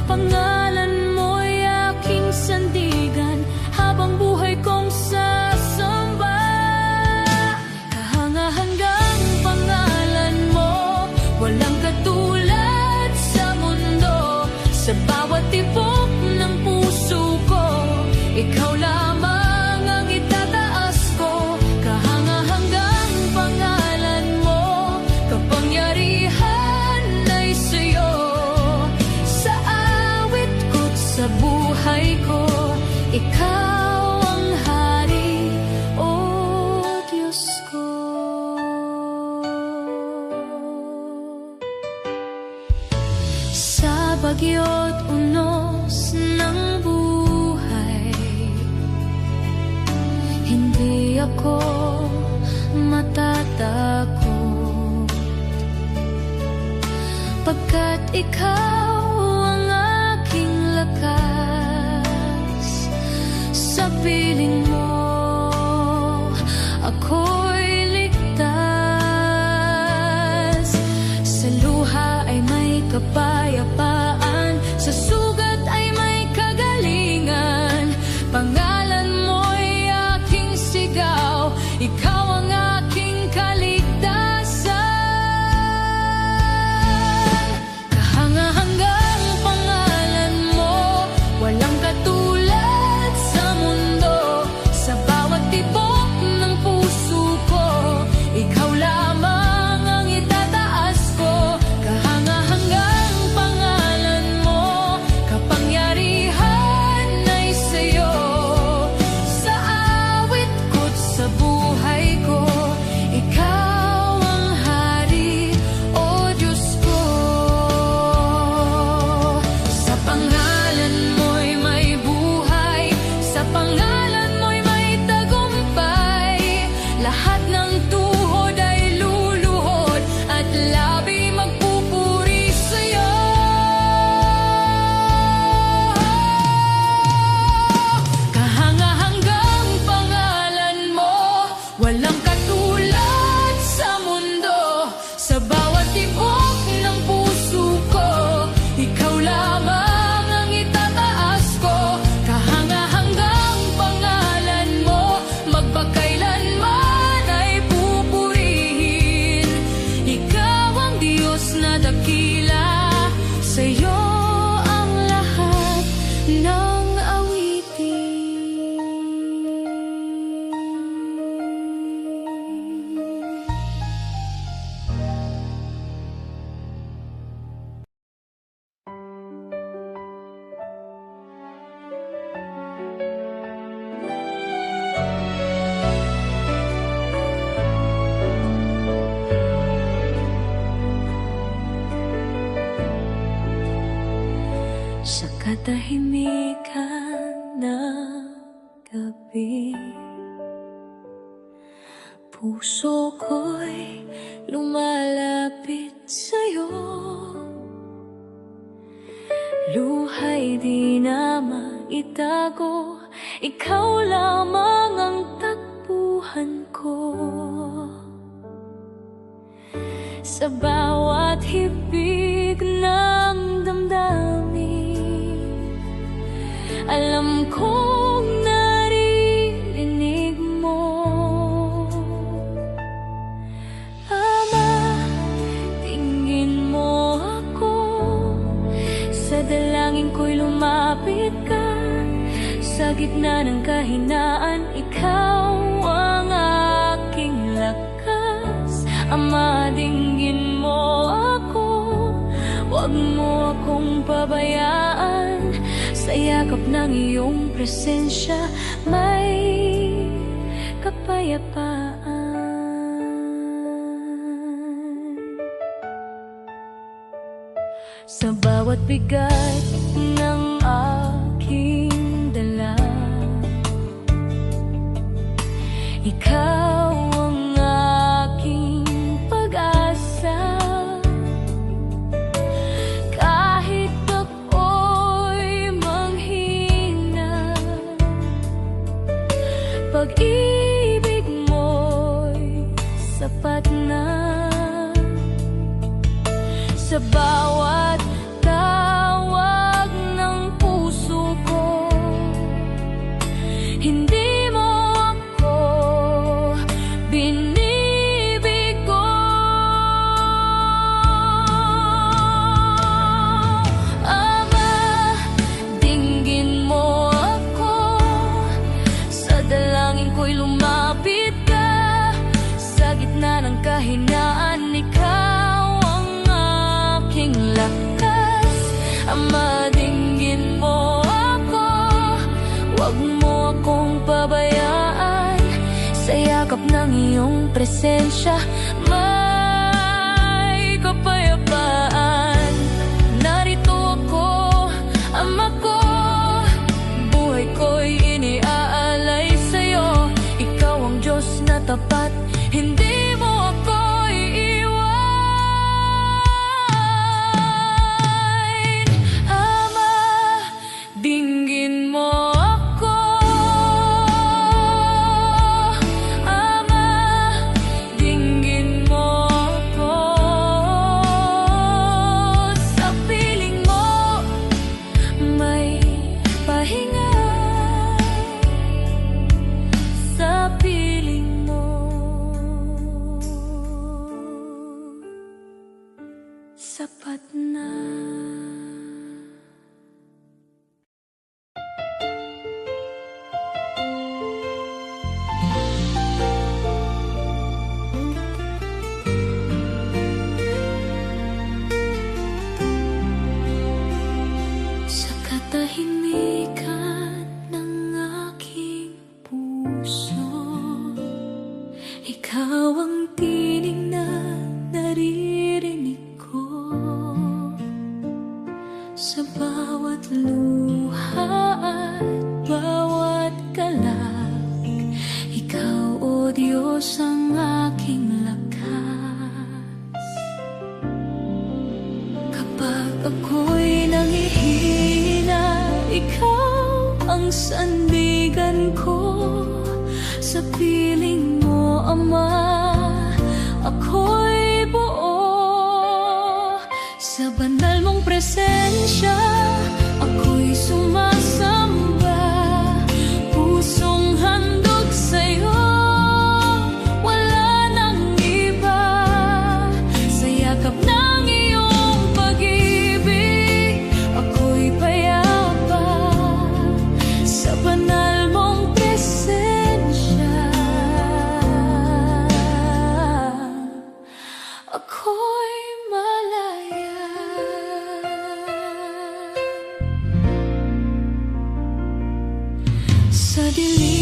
Pangalan mo'y aking sandigan, habang buhay kong sasamba. Kahanga-hanggang pangalan mo, walang katulad sa mundo. Sa bawat tibok ng puso ko, ikaw lamang ang itataas ko. Kahanga-hanggang pangalan mo, kapangyarihan ay sa'yo. Sa awit ko't sa buhay ko, ikaw ang hari, o Diyos ko. Sa bagyo't unos ng buhay, hindi ako matatakot, pagkat ikaw ang aking lakas. Sa piling mo, ako'y ligtas. Sa luha ay may kapayapaan, sa sugat ay may kagalingan. Pangalan mo'y aking sigaw, ikaw ang aking kaligtasan. Kahanga-hanggang pangalan mo, walang katulad sa mundo. Sa bawat tibok ng puso ko, ikaw lamang ang itataas ko. Kahanga-hanggang pangalan mo, kapangyarihan ay sa'yo. Sa awit ko't sa buhay ko, ikaw ang hari, o Diyos ko. Sa pangalan mo'y may buhay, sa pangalan mo'y may tagumpay. Lahat ng tuhod ay luluhod, at labi magpupuri sa'yo. Kahanga-hanggang pangalan mo, walang katulad sa mundo. Sa bawat tibok ng puso ko, ikaw lamang ang itataas ko. Kahanga-hanggang pangalan mo, magpakailanman ay pupurihin. Ikaw ang Diyos na dakila, sa'yo ang lahat ng awitin. Sa katahimikan ng gabi, puso ko'y lumalapit sa'yo. Luha'y di na maitago, ikaw lamang ang takbuhan ko. Sa bawat hibig ng damdamin, alam kong naririnig mo. Ama, tingin mo ako, sa dalangin ko'y lumapit ka. Sa gitna ng kahinaan, ikaw ang aking lakas. Ama, dinggin mo ako, huwag mo akong pabayaan. Sa yakap ng iyong presensya, may kapayapaan. sa bawat bigat ng aking dala. Ikaw ang aking pag-asa, kahit ako'y manghina. Pag-ibig mo'y sapat na sa bawat tawag ng puso ko. Hindi mo ako binibigo. Ama, dinggin mo ako, sa dalangin ko'y lumapit ka. Sa gitna ng kahinaan, ikaw ang aking lakas. Ama, dinggin mo ako, huwag mo akong pabayaan. Sa yakap ng iyong presensya, may kapayapaan. Narito ako, Ama ko, buhay ko'y iniaalay sa'yo. Ikaw ang Diyos na tapat, hindi mo ako iiwan. Ama, dinggin mo ako. Ama, dinggin mo ako. Sa piling mo may pahinga. Sa piling mo sapat na. Sa katahimikan ng aking puso, ikaw ang tinig na naririnig ko. Sa bawat luha at bawat galak, ikaw, O Diyos, ang aking lakas. Kapag ako'y nangihina, ikaw ang sandigan ko. Sa piling mo, Ama, ako'y buo. Sa banal mong presensya, ako'y sumasamba. Pusong handog sa'yo, wala nang iba. Sa yakap ng iyong pag-ibig, ako'y payapa. Sa banal mong presensya, ako'y malaya. Sa dilim